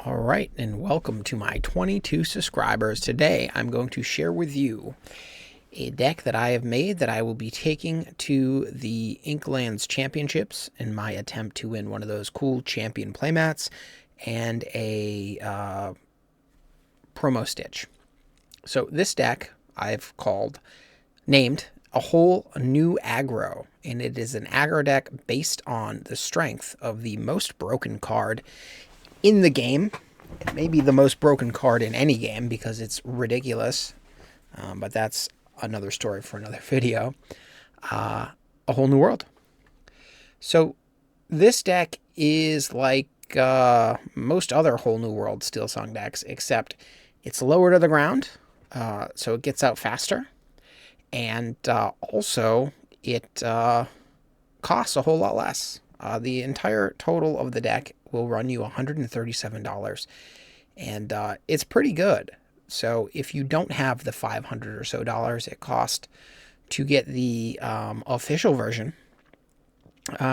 All right, and welcome to my 22 subscribers. Today, I'm going to share with you a deck that I have made that I will be taking to the Inklands Championships in my attempt to win one of those cool champion playmats and a promo stitch. So this deck I've named a whole new aggro, and it is an aggro deck based on the strength of the most broken card in the game. It may be the most broken card in any game because it's ridiculous, but that's another story for another video. A whole new world. So this deck is like most other whole new world Steel Song decks, except it's lower to the ground, so it gets out faster, and also it costs a whole lot less. The entire total of the deck will run you $137, and it's pretty good. So if you don't have the $500 or so it cost to get the official version,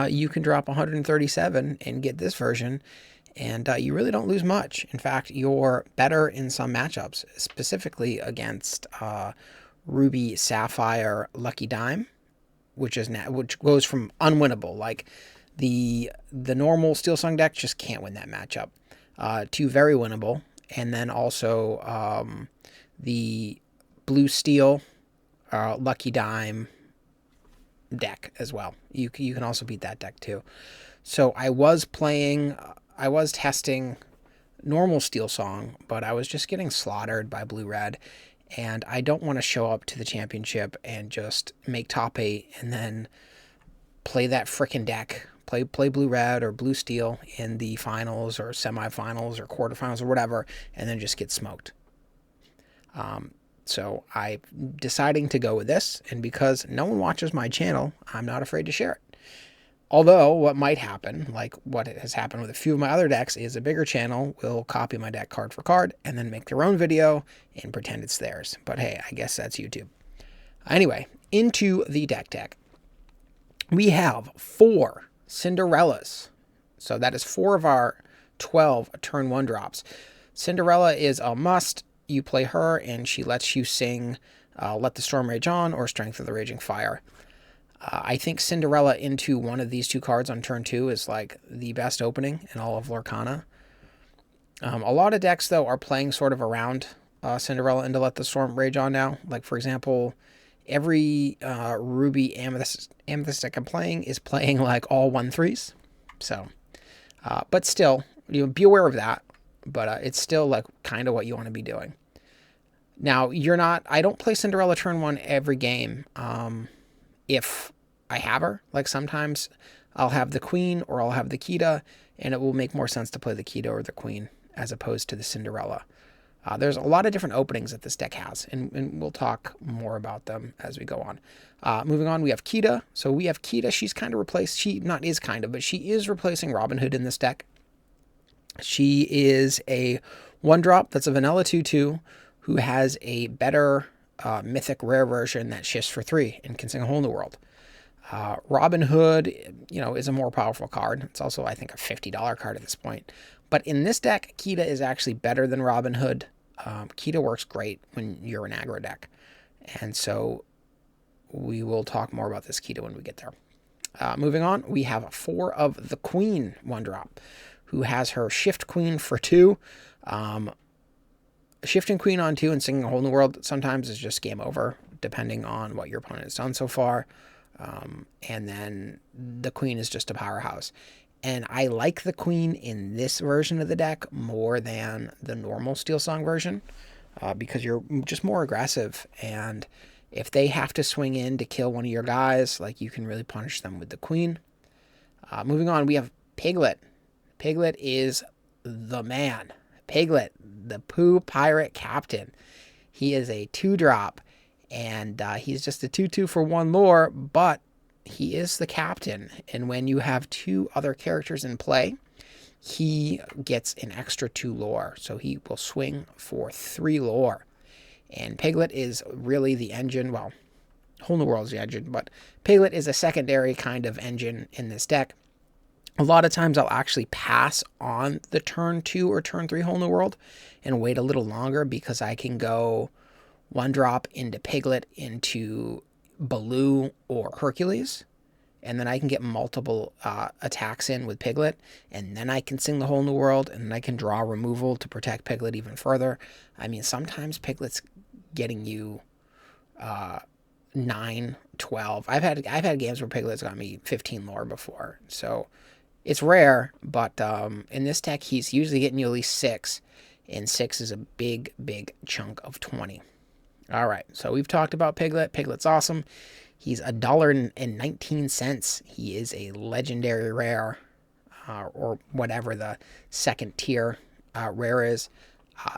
you can drop $137 and get this version, and you really don't lose much. In fact, you're better in some matchups, specifically against Ruby, Sapphire, Lucky Dime, which goes from unwinnable, like the normal Steel Song deck just can't win that matchup, to very winnable, and then also the Blue Steel, Lucky Dime deck as well. You can also beat that deck too. So I was testing normal Steel Song, but I was just getting slaughtered by Blue Red, and I don't want to show up to the championship and just make top 8 and then play that frickin' deck. Play Blue Red or Blue Steel in the finals or semifinals or quarterfinals or whatever, and then just get smoked. So I'm deciding to go with this, and because no one watches my channel, I'm not afraid to share it. Although what might happen, like what has happened with a few of my other decks, is a bigger channel will copy my deck card for card and then make their own video and pretend it's theirs. But hey, I guess that's YouTube. Anyway, into the deck. We have 4 Cinderellas. So that is 4 of our 12 turn 1 drops. Cinderella is a must. You play her and she lets you sing Let the Storm Rage On or Strength of the Raging Fire. I think Cinderella into one of these 2 cards on turn 2 is like the best opening in all of Lorcana. A lot of decks, though, are playing sort of around Cinderella into Let the Storm Rage On now. Like, for example, every Ruby Amethyst deck I'm playing is playing like all 1/3s. So, but still, be aware of that. But it's still like kind of what you want to be doing. Now, I don't play Cinderella turn 1 every game. If I have her, like sometimes I'll have the Queen or I'll have the Kita, and it will make more sense to play the Kita or the Queen as opposed to the Cinderella. There's a lot of different openings that this deck has, and we'll talk more about them as we go on. Moving on, we have Kita. So we have Kita. She's kind of replaced. But she is replacing Robin Hood in this deck. She is a 1-drop that's a vanilla 2/2 who has a better mythic rare version that shifts for 3 and can sing a whole new world. Robin Hood, is a more powerful card. It's also, I think, a $50 card at this point. But in this deck, Kita is actually better than Robin Hood. Kita works great when you're an aggro deck. And so we will talk more about this Kita when we get there. Moving on, we have 4 of the Queen 1-drop, who has her Shift Queen for 2. Shifting Queen on 2 and singing a whole new world sometimes is just game over, depending on what your opponent has done so far. And then the Queen is just a powerhouse. And I like the Queen in this version of the deck more than the normal Steel Song version, because you're just more aggressive. And if they have to swing in to kill one of your guys, like, you can really punish them with the Queen. Moving on, we have Piglet. Piglet is the man. Piglet, the Pooh Pirate Captain. He is a 2-drop, and he's just a 2/2 for 1 lore, but he is the captain. And when you have 2 other characters in play, he gets an extra 2 lore. So he will swing for 3 lore. And Piglet is really the engine. Well, Whole New World's the engine, but Piglet is a secondary kind of engine in this deck. A lot of times I'll actually pass on the turn 2 or turn 3 Whole New World and wait a little longer because I can go 1-drop into Piglet into Baloo or Hercules, and then I can get multiple attacks in with Piglet, and then I can sing the Whole New World, and then I can draw removal to protect Piglet even further. I mean, sometimes Piglet's getting you 9, 12. I've had games where Piglet's got me 15 lore before, so it's rare, but in this deck, he's usually getting you at least 6, and 6 is a big, big chunk of 20. All right, so we've talked about Piglet. Piglet's awesome. He's $1.19. He is a legendary rare, or whatever the second tier rare is.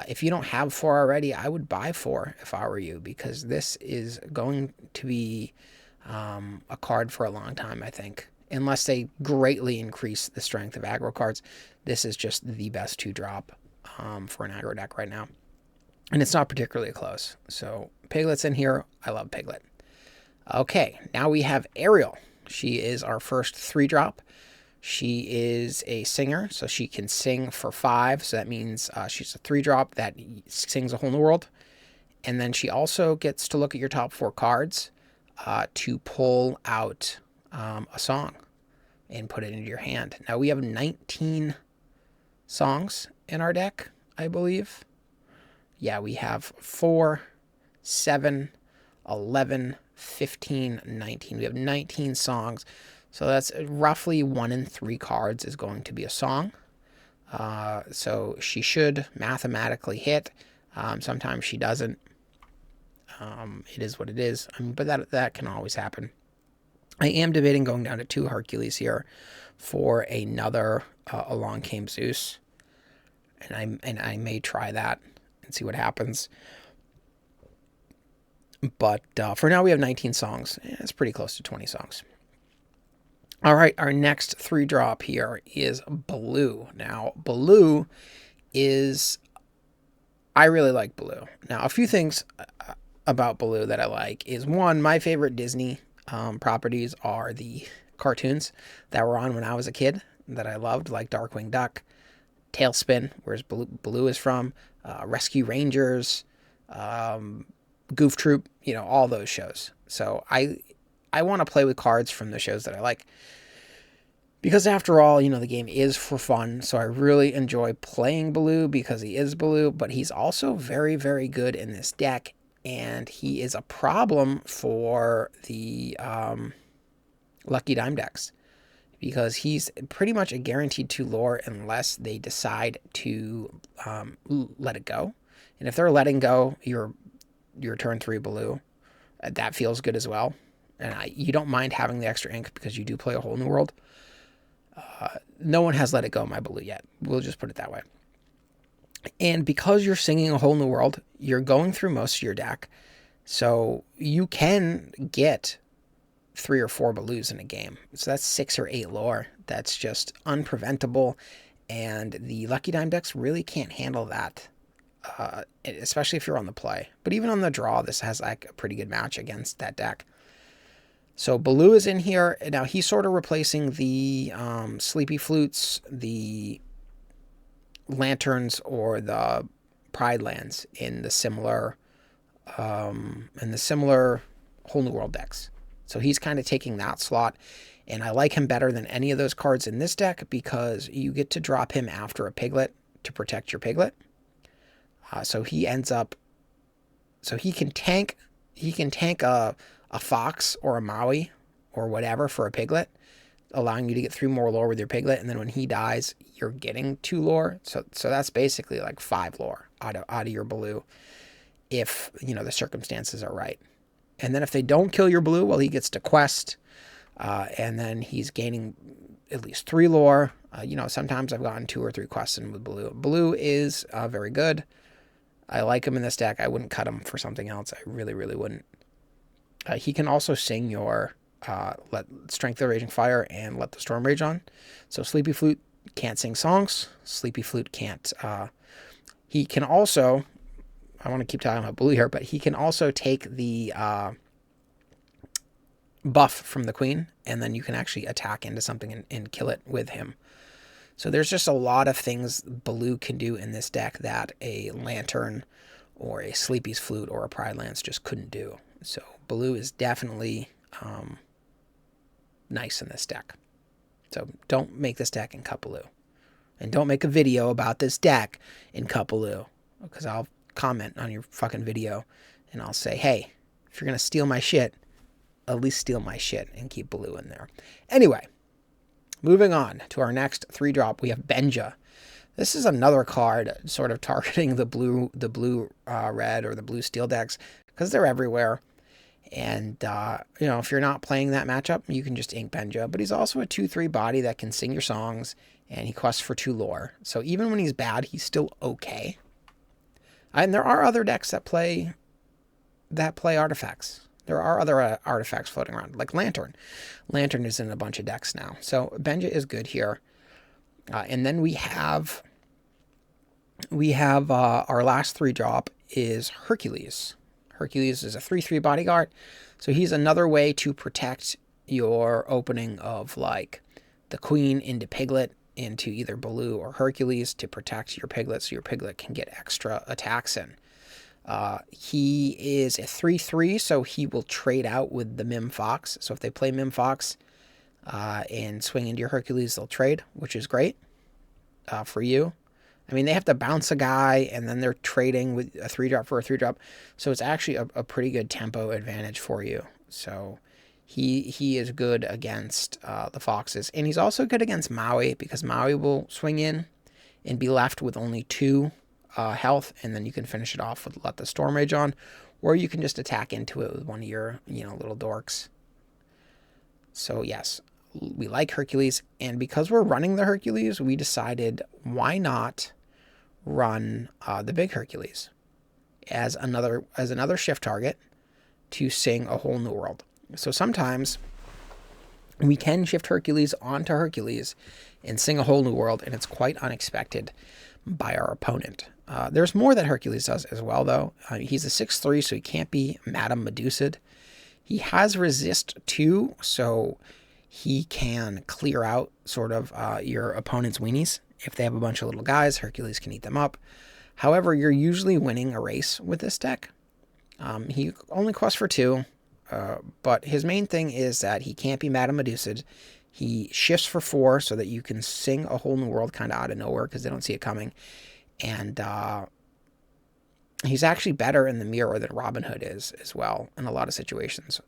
If you don't have 4 already, I would buy 4 if I were you, because this is going to be a card for a long time, I think. Unless they greatly increase the strength of aggro cards, this is just the best 2-drop for an aggro deck right now. And it's not particularly close. So Piglet's in here. I love Piglet. Okay, now we have Ariel. She is our first 3-drop. She is a singer, so she can sing for 5. So that means she's a 3-drop that sings a Whole New World. And then she also gets to look at your top 4 cards to pull out a song and put it into your hand. Now we have 19 songs in our deck, I believe. Yeah, we have 4, 7, 11, 15, 19. We have 19 songs. So that's roughly 1 in 3 cards is going to be a song. So she should mathematically hit. Sometimes she doesn't. It is what it is. I mean, but that can always happen. I am debating going down to 2 Hercules here for another Along Came Zeus. And I may try that and see what happens. But for now, we have 19 songs. It's pretty close to 20 songs. All right, our next 3-drop here is Baloo. Now, Baloo is... I really like Baloo. Now, a few things about Baloo that I like is, one, my favorite Disney properties are the cartoons that were on when I was a kid that I loved, like Darkwing Duck, Tailspin, where's Baloo is from, Rescue Rangers, Goof Troop, all those shows. So I want to play with cards from the shows that I like. Because after all, the game is for fun. So I really enjoy playing Baloo because he is Baloo. But he's also very, very good in this deck. And he is a problem for the Lucky Dime decks. Because he's pretty much a guaranteed 2 lore unless they decide to let it go. And if they're letting go your turn 3 Baloo, that feels good as well. And you don't mind having the extra ink because you do play a Whole New World. No one has let it go my Baloo yet. We'll just put it that way. And because you're singing a Whole New World, you're going through most of your deck. So you can get 3 or 4 Baloos in a game. So that's 6 or 8 lore. That's just unpreventable. And the Lucky Dime decks really can't handle that. Especially if you're on the play. But even on the draw, this has like a pretty good match against that deck. So Baloo is in here. Now he's sort of replacing the Sleepy Flutes, the Lanterns, or the Pride Lands in the similar Whole New World decks. So he's kind of taking that slot. And I like him better than any of those cards in this deck because you get to drop him after a Piglet to protect your Piglet. So he ends up... So he can tank a Fox or a Maui or whatever for a Piglet, allowing you to get 3 more lore with your Piglet, and then when he dies, you're getting 2 lore. So that's basically like 5 lore out of your Baloo if, the circumstances are right. And then if they don't kill your Baloo, well, he gets to quest, and then he's gaining at least 3 lore. Sometimes I've gotten 2 or 3 quests in with Baloo. Baloo is very good. I like him in this deck. I wouldn't cut him for something else. I really, really wouldn't. He can also sing your let Strength of the Raging Fire and Let the Storm Rage on. So Sleepy Flute can't sing songs. Sleepy Flute can't. He can also, I want to keep talking about Baloo here, but he can also take the buff from the queen, and then you can actually attack into something and kill it with him. So there's just a lot of things blue can do in this deck that a Lantern or a Sleepy's Flute or a Pride Lance just couldn't do. So blue is definitely nice in this deck. So don't make this deck in Cut Blue. And don't make a video about this deck in Cut Blue, because I'll comment on your fucking video and I'll say, hey, if you're going to steal my shit, at least steal my shit and keep blue in there. Anyway, moving on to our next 3-drop, we have Benja. This is another card sort of targeting the blue red or the blue steel decks, because they're everywhere. And, you know, if you're not playing that matchup, you can just ink Benja. But he's also a 2/3 body that can sing your songs, and he quests for 2 lore. So even when he's bad, he's still okay. And there are other decks that play artifacts. There are other artifacts floating around, like Lantern. Lantern is in a bunch of decks now. So Benja is good here. And then we have our last 3-drop is Hercules. Hercules is a 3/3 bodyguard. So he's another way to protect your opening of like the queen into Piglet into either blue or Hercules to protect your Piglet so your Piglet can get extra attacks in. He is a 3/3, so he will trade out with the Mim Fox. So if they play Mim Fox and swing into your Hercules, they'll trade, which is great for you. I mean, they have to bounce a guy, and then they're trading with a 3-drop for a 3-drop. So it's actually a pretty good tempo advantage for you. So he is good against the Foxes. And he's also good against Maui, because Maui will swing in and be left with only 2 health, and then you can finish it off with Let the Storm Rage on, or you can just attack into it with one of your, little dorks. So yes, we like Hercules, and because we're running the Hercules, we decided why not run the big Hercules as another shift target to sing A Whole New World. So sometimes we can shift Hercules onto Hercules and sing A Whole New World, and it's quite unexpected by our opponent. There's more that Hercules does as well, though. He's a 6/3, so he can't be Madame Medusa'd. He has resist 2, so he can clear out sort of your opponent's weenies. If they have a bunch of little guys, Hercules can eat them up. However, you're usually winning a race with this deck. He only quests for 2, but his main thing is that he can't be Madame Medusa'd. He shifts for 4 so that you can sing A Whole New World kind of out of nowhere because they don't see it coming. And he's actually better in the mirror than Robin Hood is as well in a lot of situations,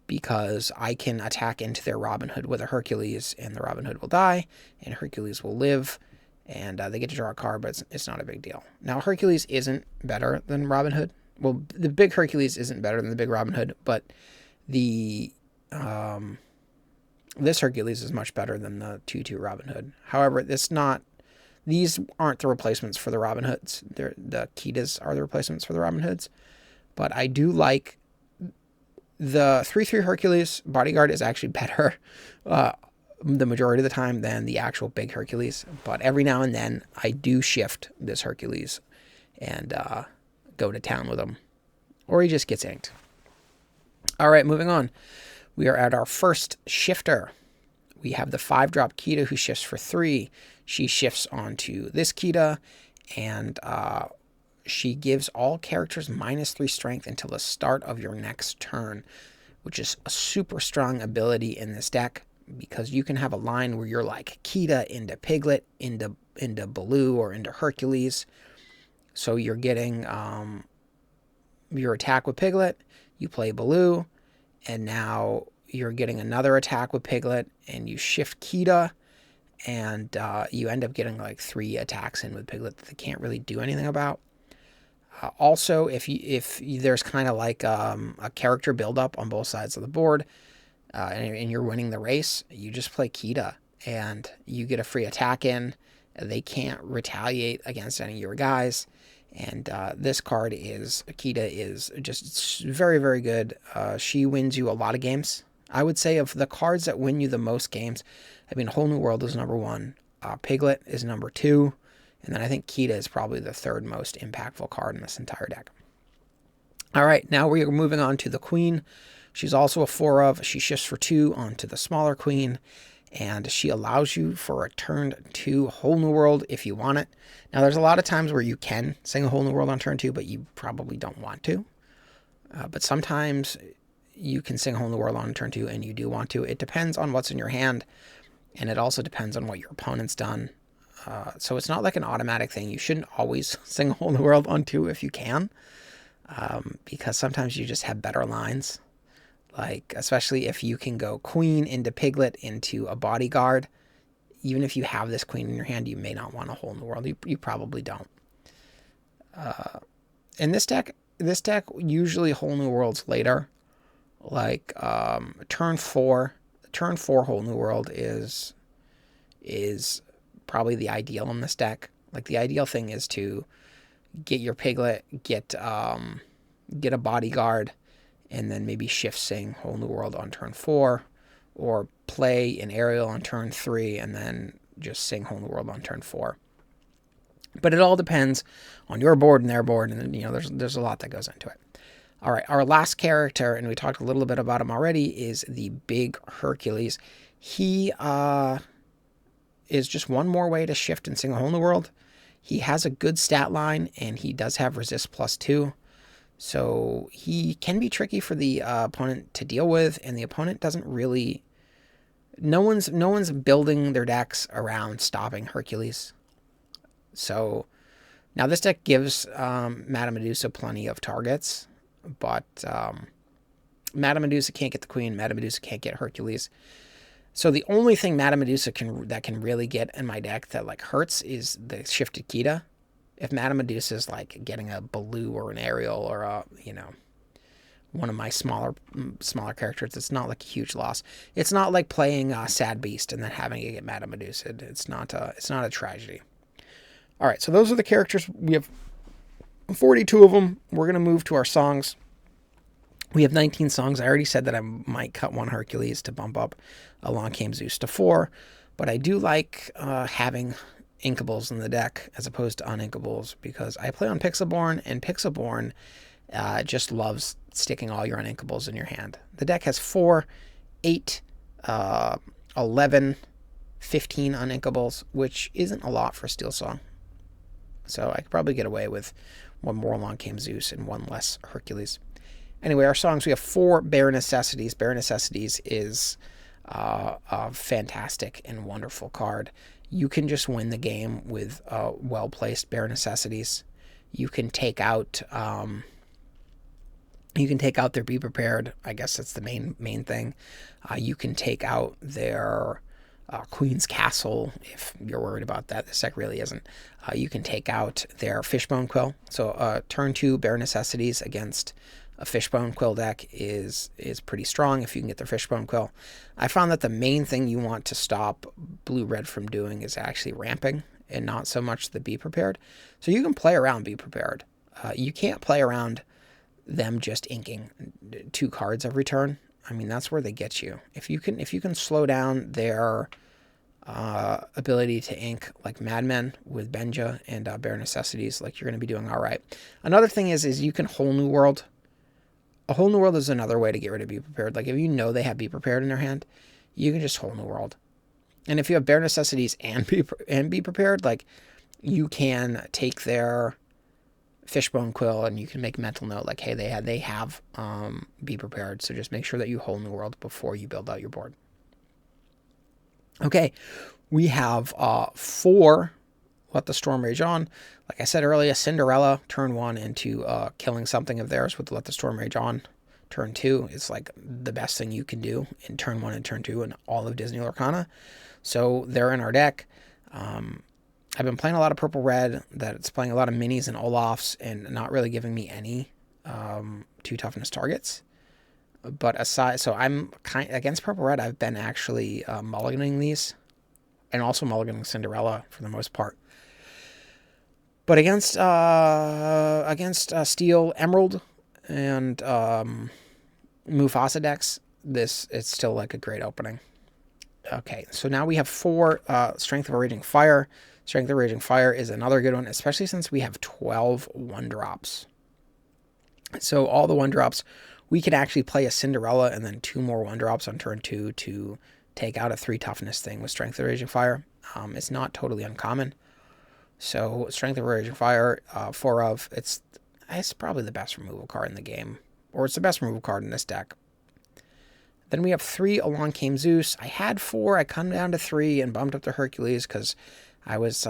because I can attack into their Robin Hood with a Hercules, and the Robin Hood will die, and Hercules will live, and they get to draw a card, but it's not a big deal. Now, Hercules isn't better than Robin Hood. Well, the big Hercules isn't better than the big Robin Hood, but the this Hercules is much better than the 2/2 Robin Hood. However, these aren't the replacements for the Robin Hoods. The Kitas are the replacements for the Robin Hoods. But I do like the 3/3 Hercules bodyguard is actually better the majority of the time than the actual big Hercules. But every now and then I do shift this Hercules and go to town with him. Or he just gets inked. All right, moving on. We are at our first shifter. We have the 5-drop Kita who shifts for 3. She shifts onto this Kita, and she gives all characters -3 strength until the start of your next turn, which is a super strong ability in this deck, because you can have a line where you're like Kita into Piglet, into Baloo, or into Hercules. So you're getting your attack with Piglet, you play Baloo, and now you're getting another attack with Piglet, and you shift Kita, and you end up getting like 3 attacks in with Piglet that they can't really do anything about. Also, if there's kind of like a character buildup on both sides of the board, and you're winning the race, you just play Kita, and you get a free attack in. They can't retaliate against any of your guys. And this card Kita is just very, very good. She wins you a lot of games. I would say of the cards that win you the most games, I mean, Whole New World is number 1. Piglet is number 2. And then I think Kita is probably the 3rd most impactful card in this entire deck. All right, now we are moving on to the Queen. She's also a 4 of. She shifts for 2 onto the smaller queen, and she allows you for a turn 2 Whole New World if you want it. Now, there's a lot of times where you can sing a Whole New World on turn 2, but you probably don't want to. But sometimes you can sing a Whole New World on turn 2 and you do want to. It depends on what's in your hand, and it also depends on what your opponent's done. So it's not like an automatic thing. You shouldn't always sing a Whole New World on 2 if you can, because sometimes you just have better lines. Like, especially if you can go queen into piglet into a bodyguard. Even if you have this queen in your hand, you may not want a Whole New World. You probably don't. In this deck usually Whole New Worlds later. Like turn 4 Whole New World is probably the ideal in this deck. Like, the ideal thing is to get your piglet, get a bodyguard, and then maybe shift sing Whole New World on turn 4, or play an aerial on turn 3 and then just sing Whole New World on turn 4. But it all depends on your board and their board, and there's a lot that goes into it. All right, our last character, and we talked a little bit about him already, is the Big Hercules. He is just one more way to shift and sing a Whole New World. He has a good stat line, and he does have resist +2. So he can be tricky for the opponent to deal with, and the opponent doesn't really... No one's building their decks around stopping Hercules. So now this deck gives Madame Medusa plenty of targets, but Madame Medusa can't get the queen. Madame Medusa can't get Hercules. So the only thing Madame Medusa can really get in my deck that like hurts is the shifted Kita. If Madame Medusa is like getting a Baloo or an Aerial or a one of my smaller characters, it's not like a huge loss. It's not like playing Sad Beast and then having to get Madame Medusa. It's not a tragedy. All right, so those are the characters. We have 42 of them. We're gonna move to our songs. We have 19 songs. I already said that I might cut one Hercules to bump up Along Came Zeus to 4, but I do like having Inkables in the deck as opposed to Uninkables, because I play on Pixelborn, and Pixelborn just loves sticking all your Uninkables in your hand. The deck has 4, 8, 11, 15 Uninkables, which isn't a lot for Steel Song. So I could probably get away with one more Along Came Zeus and one less Hercules. Anyway, our songs, we have 4 Bare Necessities. Bare Necessities is a fantastic and wonderful card. You can just win the game with well-placed Bare Necessities. You can take out their Be Prepared. I guess that's the main thing. You can take out their Queen's Castle if you're worried about that. This deck really isn't. You can take out their Fishbone Quill. So turn 2 Bare Necessities against a Fishbone Quill deck is pretty strong if you can get their Fishbone Quill. I found that the main thing you want to stop Blue-Red from doing is actually ramping, and not so much the Be Prepared. So you can play around Be Prepared. You can't play around them just inking 2 cards every turn. I mean, that's where they get you. If you can slow down their ability to ink like Madmen with Benja and Bare Necessities, like, you're going to be doing all right. Another thing is you can Whole New World. A Whole New World is another way to get rid of Be Prepared. Like, if you know they have Be Prepared in their hand, you can just Whole New World. And if you have Bare Necessities and Be Prepared, like, you can take their Fishbone Quill and you can make mental note like, hey, they have Be Prepared, so just make sure that you Whole New World before you build out your board. Okay, we have 4 Let the Storm Rage On. Like I said earlier, Cinderella, turn 1, into killing something of theirs with Let the Storm Rage On. Turn 2 is like the best thing you can do in turn 1 and turn 2 in all of Disney Lorcana. So they're in our deck. I've been playing a lot of purple-red, that's playing a lot of minis and Olafs and not really giving me any 2 toughness targets. But aside, so I'm against purple-red, I've been actually mulliganing these, and also mulliganing Cinderella for the most part. But against Steel Emerald and Mufasa decks, it's still like a great opening. Okay, so now we have 4 Strength of a Raging Fire. Strength of a Raging Fire is another good one, especially since we have 12 1-drops. So all the 1-drops we could actually play a Cinderella and then 2 more 1-drops on turn 2 to take out a 3 toughness thing with Strength of Raging Fire. It's not totally uncommon. So Strength of Raging Fire, 4 of, it's probably the best removal card in the game. Or it's the best removal card in this deck. Then we have 3 Along Came Zeus. I had 4, I come down to 3 and bumped up to Hercules because I was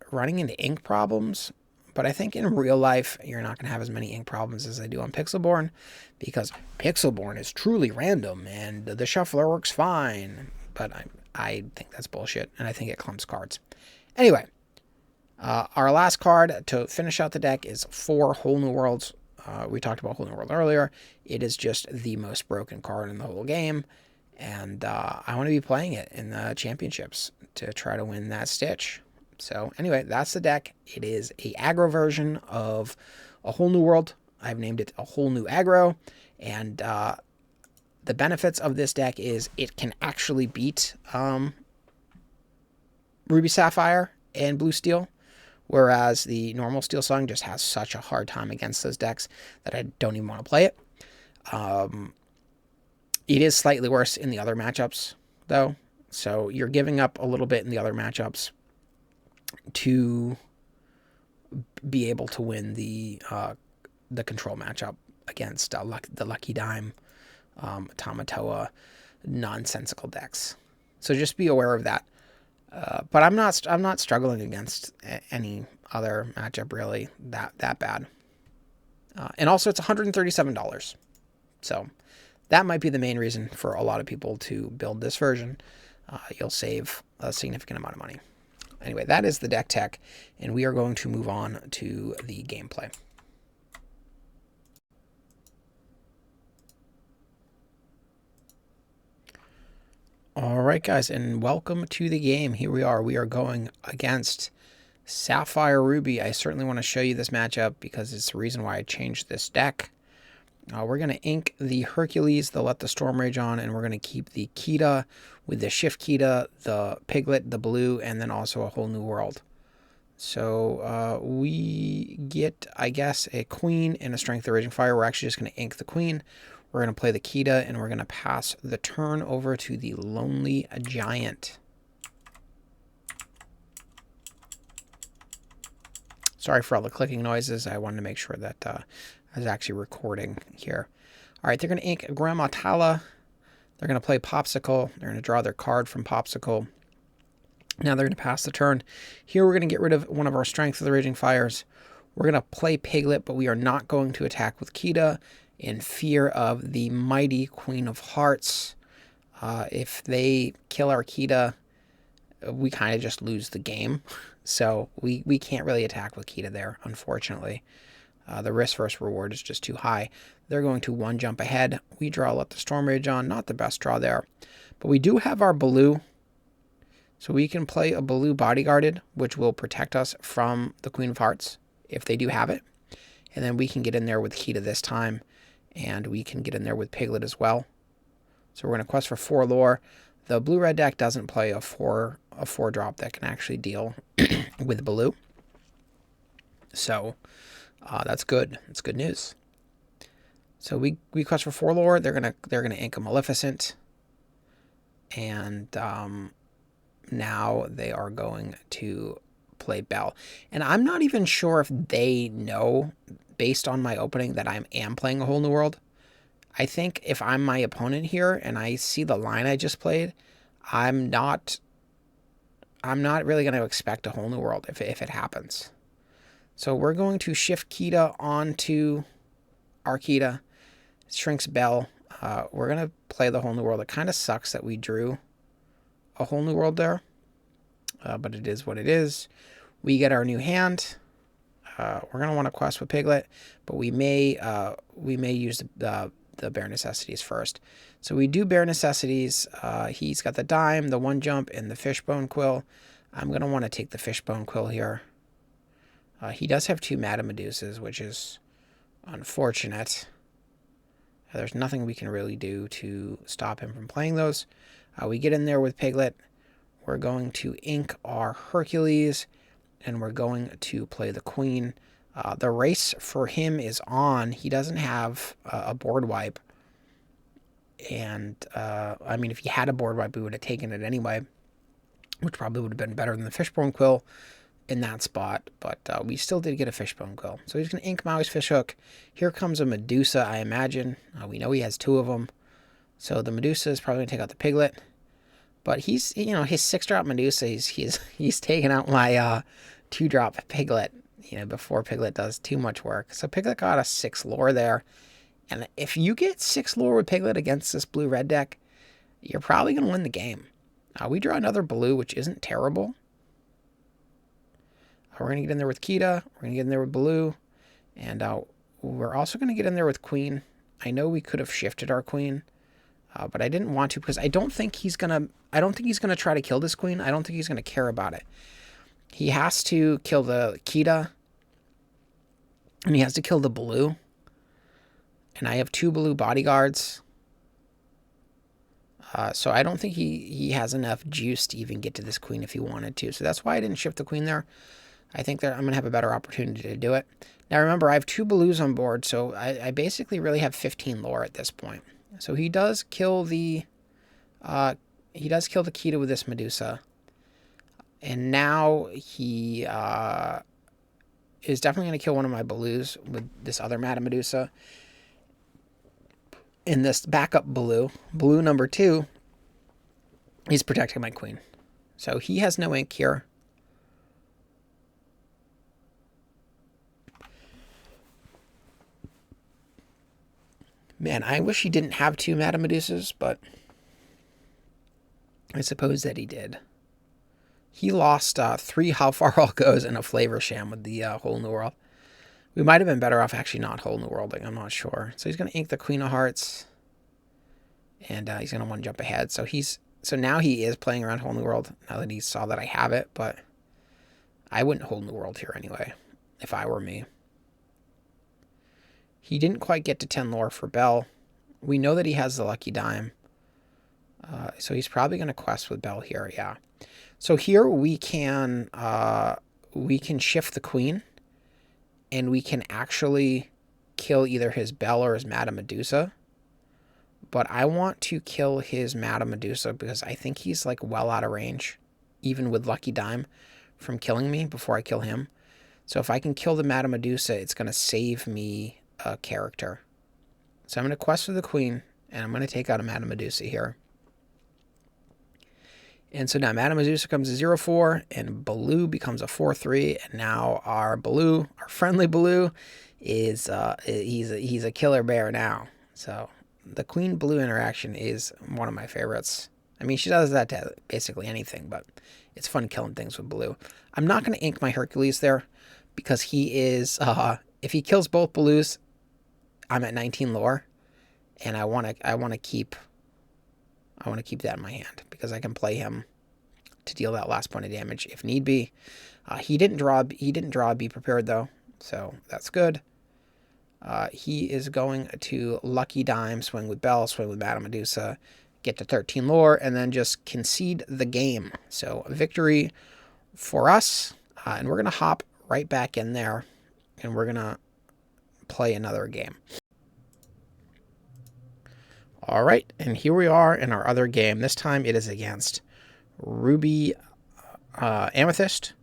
running into ink problems. But I think in real life, you're not going to have as many ink problems as I do on Pixelborn, because Pixelborn is truly random and the shuffler works fine. But I think that's bullshit, and I think it clumps cards. Anyway, our last card to finish out the deck is 4 Whole New Worlds. We talked about Whole New World earlier. It is just the most broken card in the whole game, and I want to be playing it in the championships to try to win that Stitch. So anyway, that's the deck. It is a aggro version of a Whole New World. I've named it a Whole New Aggro, and the benefits of this deck is it can actually beat Ruby Sapphire and Blue Steel, whereas the normal Steel Song just has such a hard time against those decks that I don't even want to play it. It is slightly worse in the other matchups, though, so you're giving up a little bit in the other matchups to be able to win the control matchup against the Lucky Dime, Tamatoa, nonsensical decks. So just be aware of that. But I'm not struggling against any other matchup really that bad. And also it's $137. So that might be the main reason for a lot of people to build this version. You'll save a significant amount of money. Anyway, that is the deck tech, and we are going to move on to the gameplay. All right, guys, and welcome to the game. Here we are. We are going against Sapphire Ruby. I certainly want to show you this matchup because it's the reason why I changed this deck. We're going to ink the Hercules, the Let the Storm Rage on, and we're going to keep the Kita with the Shift Kita, the Piglet, the blue, and then also a Whole New World. So we get, I guess, a Queen and a Strength of Raging Fire. We're actually just going to ink the Queen. We're going to play the Kita, and we're going to pass the turn over to the Lonely Giant. Sorry for all the clicking noises. I wanted to make sure that I was actually recording here. All right, they're going to ink Grandma Tala. They're going to play Popsicle. They're going to draw their card from Popsicle. Now they're going to pass the turn. Here we're going to get rid of one of our Strength of the Raging Fires. We're going to play Piglet, but we are not going to attack with Kita in fear of the mighty Queen of Hearts. If they kill our Kita, we kind of just lose the game. So we can't really attack with Kita there, unfortunately. The risk versus reward is just too high. They're going to 1 jump ahead. We draw Let the Storm Rage on. Not the best draw there. But we do have our Baloo. So we can play a Baloo Bodyguarded, which will protect us from the Queen of Hearts, if they do have it. And then we can get in there with Kita this time. And we can get in there with Piglet as well. So we're going to quest for 4 lore. The blue-red deck doesn't play a 4-drop that can actually deal with Baloo. So that's good. That's good news. So we quest for 4 lore. They're gonna ink a Maleficent, and now they are going to play Belle. And I'm not even sure if they know, based on my opening, that I am playing a Whole New World. I think if I'm my opponent here and I see the line I just played, I'm not really going to expect a Whole New World if it happens. So we're going to shift Kita onto our Kita. Shrinks Belle. We're going to play the Whole New World. It kind of sucks that we drew a Whole New World there, but it is what it is. We get our new hand. We're going to want to quest with Piglet, but we may use the Bare Necessities first. So we do Bare Necessities. He's got the Dime, the 1 jump, and the Fishbone Quill. I'm going to want to take the Fishbone Quill here. He does have 2 Madame Medusas, which is unfortunate. There's nothing we can really do to stop him from playing those. We get in there with Piglet. We're going to ink our Hercules, and we're going to play the Queen. The race for him is on. He doesn't have a board wipe. And, I mean, if he had a board wipe, we would have taken it anyway, which probably would have been better than the Fishbone Quill in that spot. But we still did get a Fishbone Quill. So he's going to ink Maui's Fishhook. Here comes a Medusa, I imagine. We know he has 2 of them. So the Medusa is probably going to take out the Piglet. But he's, you know, his 6-drop Medusa, he's taking out my 2-drop Piglet, you know, before Piglet does too much work. So Piglet got a 6 lore there. And if you get 6 lore with Piglet against this blue-red deck, you're probably going to win the game. We draw another blue, which isn't terrible. We're going to get in there with Kita. We're going to get in there with blue. And we're also going to get in there with Queen. I know we could have shifted our Queen. But I didn't want to because I don't think he's gonna try to kill this Queen. I don't think he's gonna care about it. He has to kill the Kita, and he has to kill the blue. And I have 2 blue bodyguards, so I don't think he has enough juice to even get to this Queen if he wanted to. So that's why I didn't shift the Queen there. I think that I'm gonna have a better opportunity to do it. Now remember, I have 2 blues on board, so I basically really have 15 lore at this point. So he does kill the Kita with this Medusa. And now he is definitely going to kill one of my blues with this other Madame Medusa. In this backup blue number 2, he's protecting my Queen. So he has no ink here. Man, I wish he didn't have 2 Madame Medusas, but I suppose that he did. He lost 3 How Far All Goes and a Flavor Sham with the Whole New World. We might have been better off actually not Whole New Worlding. I'm not sure. So he's going to ink the Queen of Hearts, and he's going to want to jump ahead. So now he is playing around Whole New World now that he saw that I have it, but I wouldn't Whole New World here anyway if I were me. He didn't quite get to 10 lore for Bell. We know that he has the Lucky Dime. So he's probably going to quest with Bell here, yeah. So here we can shift the Queen, and we can actually kill either his Bell or his Madame Medusa. But I want to kill his Madame Medusa because I think he's like well out of range, even with Lucky Dime, from killing me before I kill him. So if I can kill the Madame Medusa, it's going to save me a character. So I'm going to quest for the Queen, and I'm going to take out a Madame Medusa here. And so now Madame Medusa comes to 0-4, and blue becomes a 4-3, and now our friendly blue, is he's a killer bear now. So the Queen blue interaction is one of my favorites. I mean, she does that to basically anything, but it's fun killing things with blue. I'm not going to ink my Hercules there because he is if he kills both blues, I'm at 19 lore, and I want to keep that in my hand because I can play him to deal that last point of damage if need be. He didn't draw Be Prepared though, so that's good. He is going to Lucky Dime, swing with Bell, swing with Madame Medusa, get to 13 lore, and then just concede the game. So victory for us, and we're gonna hop right back in there, and we're gonna play another game. All right, and here we are in our other game. This time it is against Ruby Amethyst.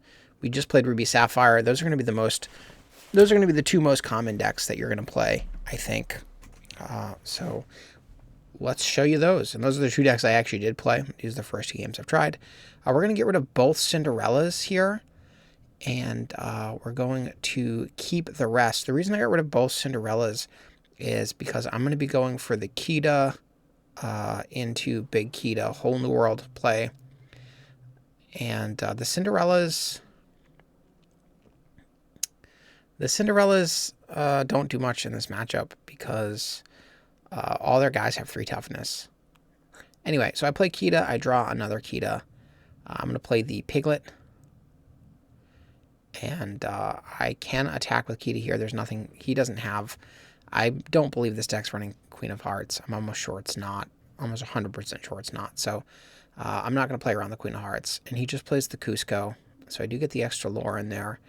We just played Ruby Sapphire. Those are going to be the 2 most common decks that you're going to play, I think. So let's show you those. And those are the 2 decks I actually did play. These are the first 2 games I've tried. We're going to get rid of both Cinderellas here, and we're going to keep the rest. The reason I got rid of both Cinderellas is because I'm going to be going for the Kita into Big Kita, Whole New World play. And the Cinderellas don't do much in this matchup because all their guys have 3 toughness. Anyway, so I play Kita. I draw another Kita. I'm going to play the Piglet. And I can attack with Kita here. There's nothing he doesn't have. I don't believe this deck's running Queen of Hearts. I'm almost sure it's not. Almost 100% sure it's not. So I'm not going to play around the Queen of Hearts. And he just plays the Cusco. So I do get the extra lore in there.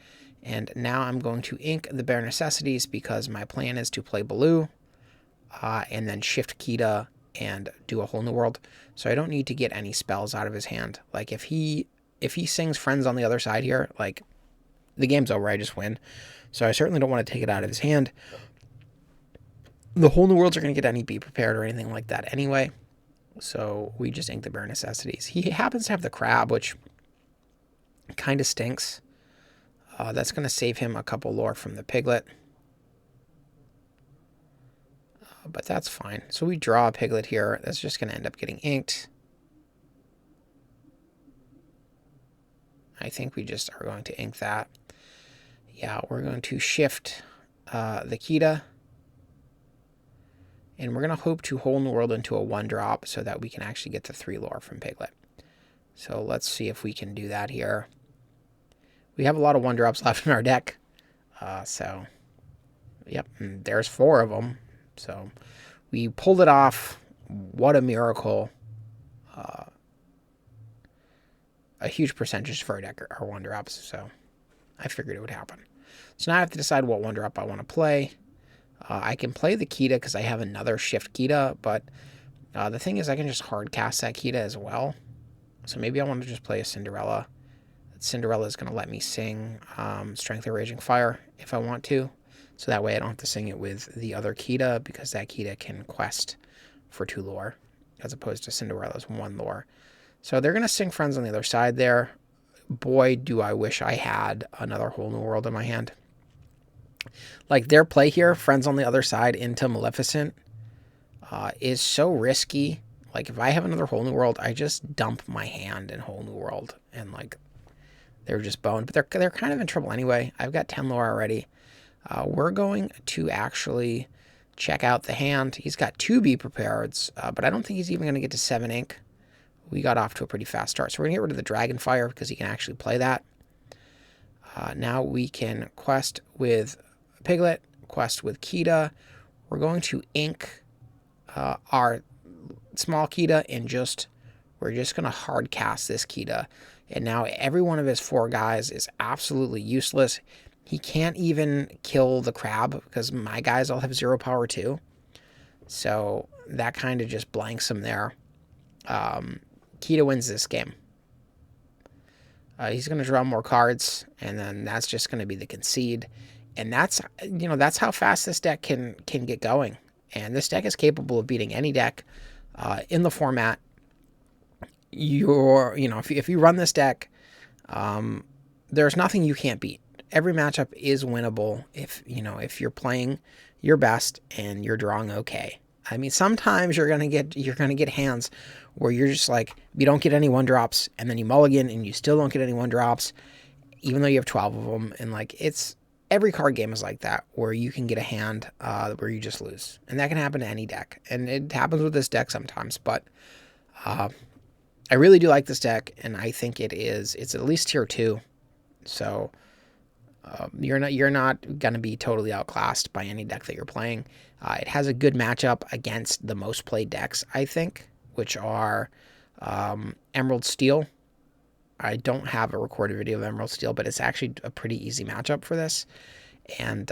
And now I'm going to ink the Bare Necessities because my plan is to play Baloo and then shift Kita and do a whole new world. So I don't need to get any spells out of his hand. Like if he sings Friends on the other side here, like the game's over, I just win. So I certainly don't want to take it out of his hand. The whole new worlds are going to get any Be Prepared or anything like that anyway. So we just ink the Bare Necessities. He happens to have the crab, which kind of stinks. That's going to save him a couple lore from the piglet. But that's fine. So we draw a piglet here. That's just going to end up getting inked. I think we just are going to ink that. Yeah, we're going to shift the Kita. And we're going to hope to whole new world into a 1-drop so that we can actually get the 3 lore from Piglet. So let's see if we can do that here. We have a lot of 1-drops left in our deck. So, yep, and there's 4 of them. So we pulled it off. What a miracle. A huge percentage for our deck are 1-drops. So I figured it would happen. So now I have to decide what 1-drop I want to play. I can play the Kita because I have another shift Kita, but the thing is I can just hard cast that Kita as well. So maybe I want to just play a Cinderella. Cinderella is going to let me sing Strength of Raging Fire if I want to. So that way I don't have to sing it with the other Kita because that Kita can quest for 2 lore as opposed to Cinderella's 1 lore. So they're going to sing Friends on the other side there. Boy, do I wish I had another whole new world in my hand. Like their play here, Friends on the other side into Maleficent, is so risky. Like if I have another whole new world, I just dump my hand in whole new world and like they're just boned. But they're kind of in trouble anyway. I've got 10 lore already. We're going to actually check out the hand. He's got 2 Be Prepareds, but I don't think he's even going to get to 7 ink. We got off to a pretty fast start. So we're going to get rid of the Dragonfire because he can actually play that. Now we can quest with Piglet, quest with Kita. We're going to ink our small Kita and we're just going to hard cast this Kita. And now every one of his 4 guys is absolutely useless. He can't even kill the crab because my guys all have 0 power too. So that kind of just blanks him there. Kita wins this game. He's going to draw more cards, and then that's just going to be the concede. And that's how fast this deck can get going. And this deck is capable of beating any deck in the format. If you run this deck, there's nothing you can't beat. Every matchup is winnable if you're playing your best and you're drawing okay. I mean, sometimes you're gonna get hands where you're just like, you don't get any 1-drops, and then you mulligan and you still don't get any 1-drops, even though you have 12 of them. And like every card game is like that, where you can get a hand where you just lose, and that can happen to any deck, and it happens with this deck sometimes. But I really do like this deck, and I think it's at least tier 2. So you're not gonna be totally outclassed by any deck that you're playing. It has a good matchup against the most played decks, I think, which are Emerald Steel. I don't have a recorded video of Emerald Steel, but it's actually a pretty easy matchup for this. And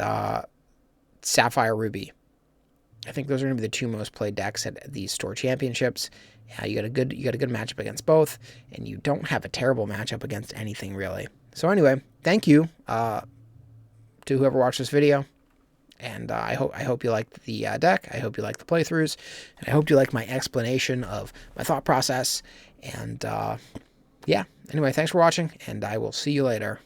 Sapphire Ruby. I think those are going to be the 2 most played decks at these store championships. You got a good matchup against both, and you don't have a terrible matchup against anything really. So anyway, thank you to whoever watched this video. And I hope you liked the deck. I hope you liked the playthroughs. And I hope you liked my explanation of my thought process. And yeah, anyway, thanks for watching, and I will see you later.